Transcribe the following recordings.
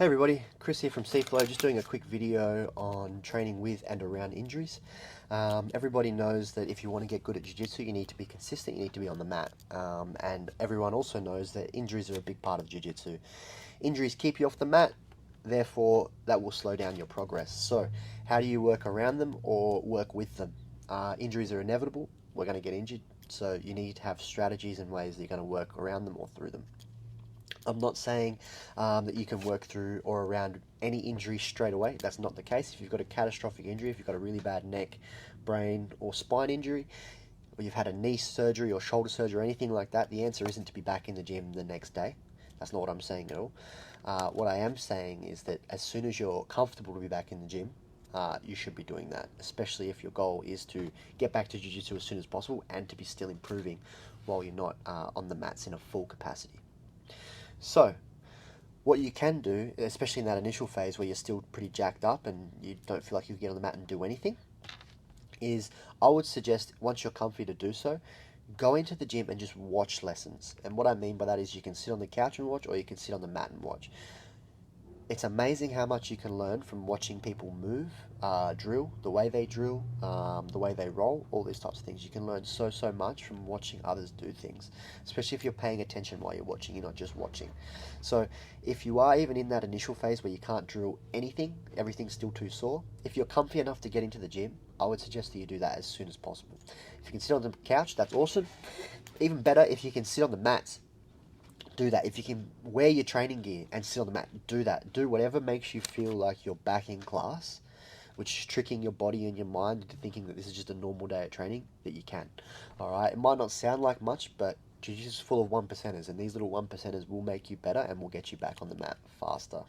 Hey everybody, Chris here from Seaflow, just doing a quick video on training with and around injuries. Everybody knows that if you want to get good at Jiu-Jitsu, you need to be consistent, you need to be on the mat. And everyone also knows that injuries are a big part of Jiu-Jitsu. Injuries keep you off the mat, therefore that will slow down your progress. So how do you work around them or work with them? Injuries are inevitable, we're going to get injured, so you need to have strategies and ways that you're going to work around them or through them. I'm not saying that you can work through or around any injury straight away. That's not the case. If you've got a catastrophic injury, if you've got a really bad neck, brain, or spine injury, or you've had a knee surgery or shoulder surgery or anything like that, the answer isn't to be back in the gym the next day. That's not what I'm saying at all. What I am saying is that as soon as you're comfortable to be back in the gym, you should be doing that, especially if your goal is to get back to Jiu-Jitsu as soon as possible and to be still improving while you're not on the mats in a full capacity. So, what you can do, especially in that initial phase where you're still pretty jacked up and you don't feel like you can get on the mat and do anything, is I would suggest once you're comfy to do so, go into the gym and just watch lessons. And what I mean by that is you can sit on the couch and watch, or you can sit on the mat and watch. It's amazing how much you can learn from watching people move, drill, the way they drill, the way they roll, all these types of things. You can learn so much from watching others do things, especially if you're paying attention while you're watching, you're not just watching. So if you are even in that initial phase where you can't drill anything, everything's still too sore, if you're comfy enough to get into the gym, I would suggest that you do that as soon as possible. If you can sit on the couch, that's awesome. Even better, if you can sit on the mats, do that. If you can wear your training gear and sit on the mat, do that. Do whatever makes you feel like you're back in class, which is tricking your body and your mind into thinking that this is just a normal day at training, that you can. Alright, it might not sound like much, but Jiu-Jitsu is full of one percenters, and these little one percenters will make you better and will get you back on the mat faster.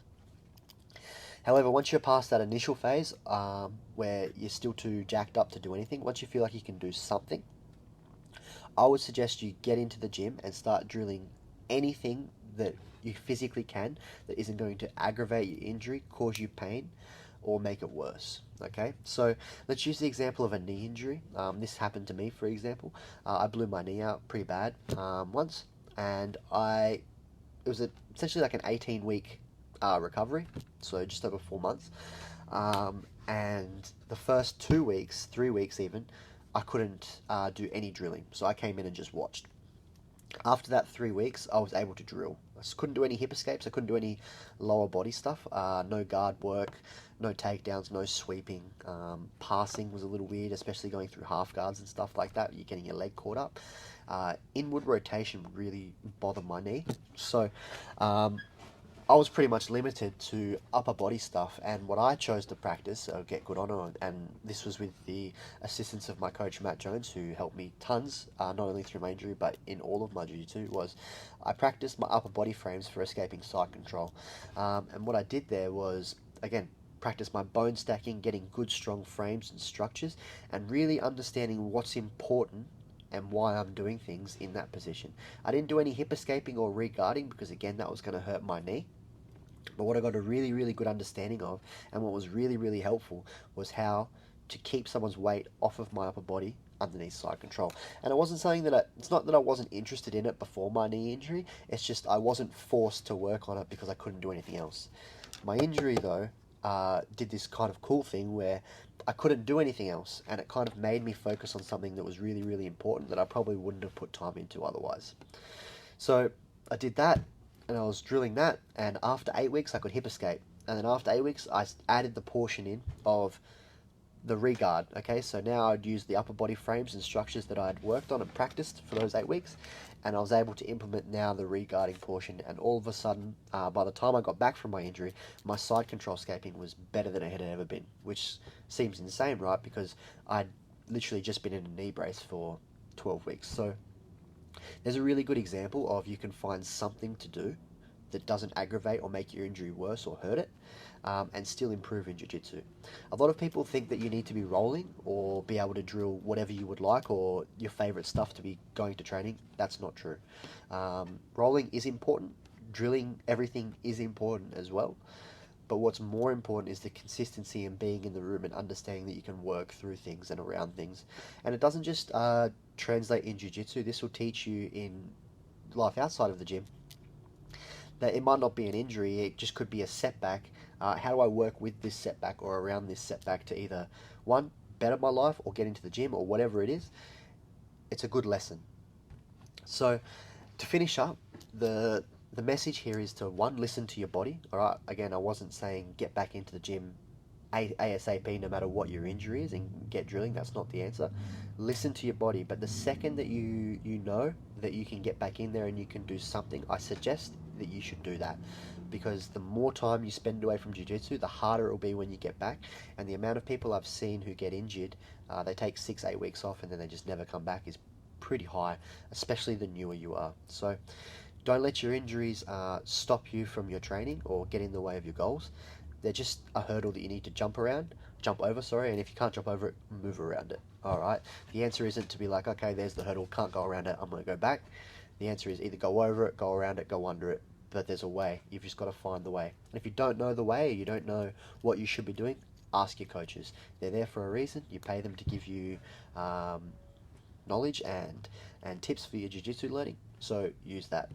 However, once you're past that initial phase, where you're still too jacked up to do anything, once you feel like you can do something, I would suggest you get into the gym and start drilling anything that you physically can that isn't going to aggravate your injury, cause you pain, or make it worse. Okay, so let's use the example of a knee injury. This happened to me, for example. I blew my knee out pretty bad once, and it was essentially like an 18-week recovery, so just over 4 months. And the first 2 weeks, 3 weeks even, I couldn't do any drilling, so I came in and just watched. After that 3 weeks, I was able to drill. I just couldn't do any hip escapes. I couldn't do any lower body stuff. No guard work, no takedowns, no sweeping. Passing was a little weird, especially going through half guards and stuff like that. You're getting your leg caught up. Inward rotation would really bother my knee. So I was pretty much limited to upper body stuff, and what I chose to practice, get good on, and this was with the assistance of my coach Matt Jones, who helped me tons, not only through my injury but in all of my jiu-jitsu, was I practiced my upper body frames for escaping side control. And what I did there was, again, practice my bone stacking, getting good strong frames and structures, and really understanding what's important and why I'm doing things in that position. I didn't do any hip escaping or re-guarding because, again, that was going to hurt my knee. But what I got a really good understanding of, and what was really helpful, was how to keep someone's weight off of my upper body underneath side control. And it wasn't something that it's not that I wasn't interested in it before my knee injury, it's just I wasn't forced to work on it because I couldn't do anything else. My injury, though, did this kind of cool thing where I couldn't do anything else, and it kind of made me focus on something that was really important that I probably wouldn't have put time into otherwise. So I did that, and I was drilling that, and after 8 weeks I could hip escape, and then after 8 weeks I added the portion in of the regard. Okay, so now I'd use the upper body frames and structures that I'd worked on and practiced for those 8 weeks, and I was able to implement now the regarding portion, and all of a sudden, by the time I got back from my injury, my side control escaping was better than it had ever been, which seems insane, right? Because I'd literally just been in a knee brace for 12 weeks. So there's a really good example of you can find something to do that doesn't aggravate or make your injury worse or hurt it, and still improve in jiu-jitsu. A lot of people think that you need to be rolling or be able to drill whatever you would like or your favorite stuff to be going to training. That's not true. Rolling is important. Drilling everything is important as well. But what's more important is the consistency and being in the room and understanding that you can work through things and around things. And it doesn't just translate in jiu-jitsu. This will teach you in life outside of the gym that it might not be an injury, it just could be a setback. How do I work with this setback or around this setback to either, one, better my life or get into the gym or whatever it is? It's a good lesson. So, to finish up, the message here is to, one, listen to your body. All right. Again, I wasn't saying get back into the gym ASAP no matter what your injury is and get drilling. That's not the answer. Listen to your body. But the second that you know that you can get back in there and you can do something, I suggest that you should do that, because the more time you spend away from jiu-jitsu, the harder it will be when you get back. And the amount of people I've seen who get injured, they take 6-8 weeks off and then they just never come back, is pretty high, especially the newer you are. So don't let your injuries stop you from your training or get in the way of your goals. They're just a hurdle that you need to jump over, sorry, and if you can't jump over it, move around it. All right. The answer isn't to be like, okay, there's the hurdle, can't go around it, I'm going to go back. The answer is either go over it, go around it, go under it. But there's a way. You've just got to find the way. And if you don't know the way, or you don't know what you should be doing, ask your coaches. They're there for a reason. You pay them to give you knowledge and tips for your jiu-jitsu learning. So use that.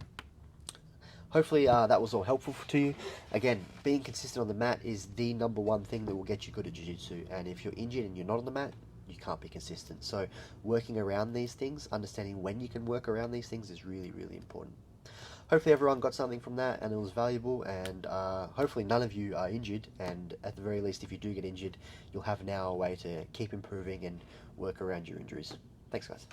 Hopefully that was all helpful to you. Again, being consistent on the mat is the number one thing that will get you good at jiu-jitsu. And if you're injured and you're not on the mat, you can't be consistent. So working around these things, understanding when you can work around these things is really, really important. Hopefully everyone got something from that and it was valuable, and hopefully none of you are injured, and at the very least, if you do get injured, you'll have now a way to keep improving and work around your injuries. Thanks, guys.